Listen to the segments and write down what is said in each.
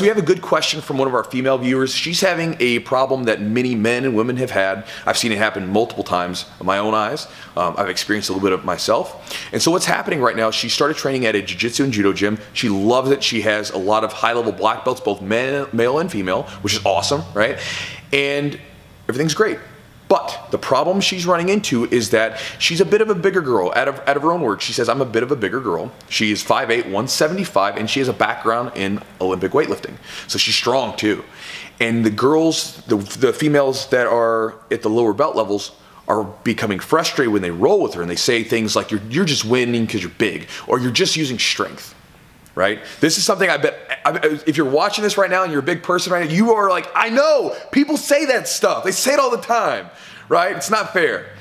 we have a good question from one of our female viewers. She's having a problem that many men and women have had. I've seen it happen multiple times in my own eyes. I've experienced a little bit of it myself. And so what's happening right now, she started training at a Jiu-Jitsu and Judo gym. She loves it. She has a lot of high-level black belts, both male and female, which is awesome, right? And everything's great. But the problem she's running into is that she's a bit of a bigger girl. Out of her own words, she says, I'm a bit of a bigger girl. She is 5'8", 175, and she has a background in Olympic weightlifting. So she's strong too. And the girls, the females that are at the lower belt levels are becoming frustrated when they roll with her, and they say things like, you're just winning because you're big, or you're just using strength. Right? This is something I bet, if you're watching this right now and you're a big person right now, you are like, I know, people say that stuff. They say it all the time, right? It's not fair.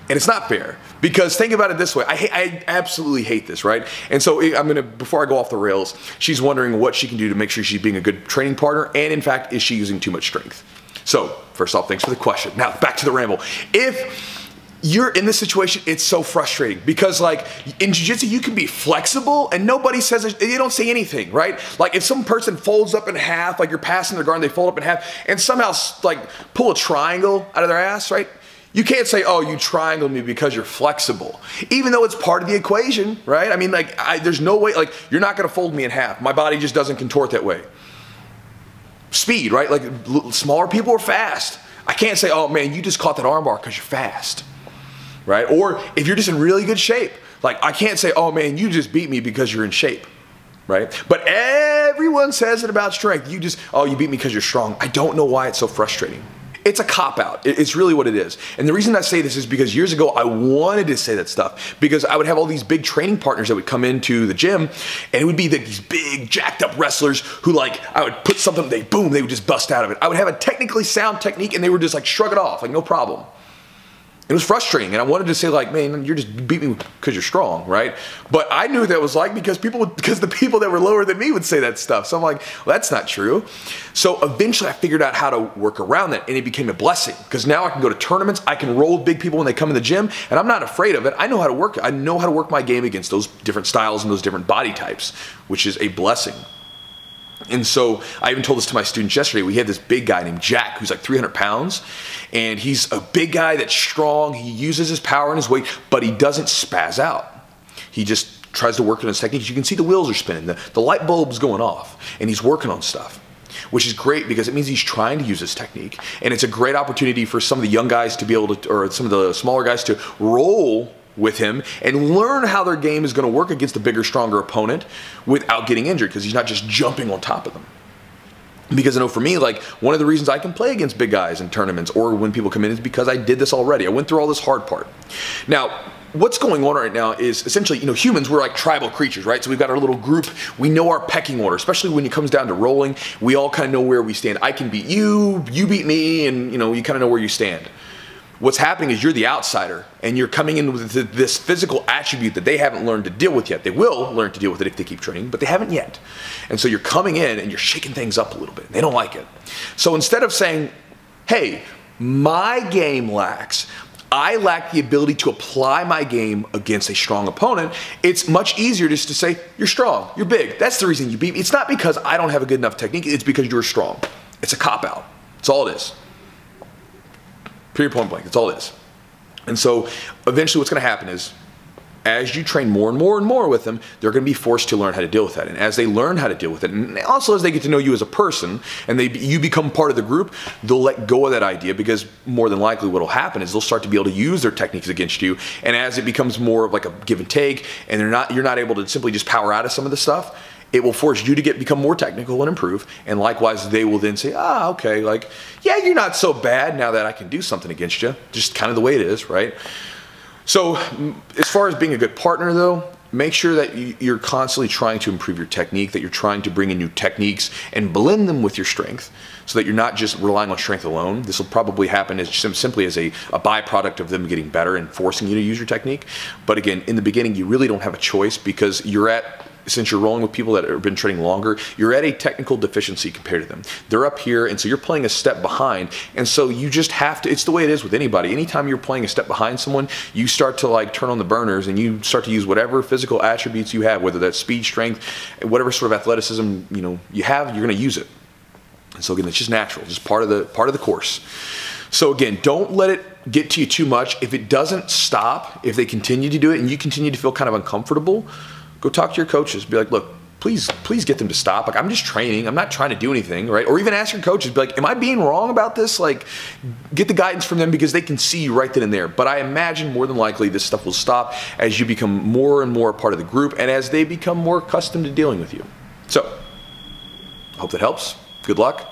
And it's not fair because think about it this way. I absolutely hate this, right? And so before I go off the rails, she's wondering what she can do to make sure she's being a good training partner, and in fact, is she using too much strength? So, first off, thanks for the question. Now, back to the ramble. If you're in this situation, it's so frustrating because like in jiu-jitsu, you can be flexible and nobody says, they don't say anything, right? Like if some person folds up in half, like you're passing their guard and they fold up in half and somehow like pull a triangle out of their ass, right? You can't say, oh, you triangled me because you're flexible, even though it's part of the equation, right? I mean, like there's no way, like you're not gonna fold me in half. My body just doesn't contort that way. Speed, right? Like smaller people are fast. I can't say, oh man, you just caught that armbar because you're fast. Right? Or if you're just in really good shape, like I can't say, oh man, you just beat me because you're in shape, right? But everyone says it about strength. Oh, you beat me because you're strong. I don't know why it's so frustrating. It's a cop-out. It's really what it is. And the reason I say this is because years ago, I wanted to say that stuff because I would have all these big training partners that would come into the gym and it would be these big jacked up wrestlers who like, I would put something, they would just bust out of it. I would have a technically sound technique and they would just like shrug it off, like no problem. It was frustrating, and I wanted to say like, man, you beat me because you're strong, right? But I knew that was like because the people that were lower than me would say that stuff. So I'm like, well, that's not true. So eventually I figured out how to work around that, and it became a blessing because now I can go to tournaments, I can roll with big people when they come in the gym, and I'm not afraid of it. I know how to work. I know how to work my game against those different styles and those different body types, which is a blessing. And so I even told this to my students yesterday. We had this big guy named Jack who's like 300 pounds and he's a big guy that's strong. He uses his power and his weight, but he doesn't spaz out. He just tries to work on his techniques. You can see the wheels are spinning, the light bulb's going off, and he's working on stuff, which is great because it means he's trying to use his technique. And it's a great opportunity for some of the young guys to be able to, or some of the smaller guys to roll with him and learn how their game is going to work against a bigger, stronger opponent without getting injured because he's not just jumping on top of them. Because I know for me, like one of the reasons I can play against big guys in tournaments or when people come in is because I did this already. I went through all this hard part. Now, what's going on right now is essentially, humans, we're like tribal creatures, right? So we've got our little group. We know our pecking order, especially when it comes down to rolling. We all kind of know where we stand. I can beat you, you beat me, and you kind of know where you stand. What's happening is you're the outsider and you're coming in with this physical attribute that they haven't learned to deal with yet. They will learn to deal with it if they keep training, but they haven't yet. And so you're coming in and you're shaking things up a little bit. They don't like it. So instead of saying, hey, my game lacks, I lack the ability to apply my game against a strong opponent, it's much easier just to say, you're strong, you're big. That's the reason you beat me. It's not because I don't have a good enough technique, it's because you're strong. It's a cop-out. That's all it is. Period, point blank. That's all it is. And so eventually what's going to happen is as you train more and more and more with them, they're going to be forced to learn how to deal with that. And as they learn how to deal with it, and also as they get to know you as a person and you become part of the group, they'll let go of that idea because more than likely what will happen is they'll start to be able to use their techniques against you. And as it becomes more of like a give and take and you're not able to simply just power out of some of the stuff, it will force you to become more technical and improve. And likewise, they will then say, okay, like, yeah, you're not so bad now that I can do something against you. Just kind of the way it is, right? So as far as being a good partner though, make sure that you're constantly trying to improve your technique, that you're trying to bring in new techniques and blend them with your strength so that you're not just relying on strength alone. This will probably happen as simply as a byproduct of them getting better and forcing you to use your technique. But again, in the beginning, you really don't have a choice because since you're rolling with people that have been training longer, you're at a technical deficiency compared to them. They're up here, and so you're playing a step behind, and so you just have to, it's the way it is with anybody. Anytime you're playing a step behind someone, you start to like turn on the burners, and you start to use whatever physical attributes you have, whether that's speed, strength, whatever sort of athleticism you have, you're gonna use it. And so again, it's just natural, just part of the course. So again, don't let it get to you too much. If it doesn't stop, if they continue to do it and you continue to feel kind of uncomfortable, go talk to your coaches. Be like, look, please get them to stop. Like, I'm just training. I'm not trying to do anything, right? Or even ask your coaches, be like, am I being wrong about this? Like, get the guidance from them because they can see you right then and there. But I imagine more than likely this stuff will stop as you become more and more a part of the group and as they become more accustomed to dealing with you. So, I hope that helps. Good luck.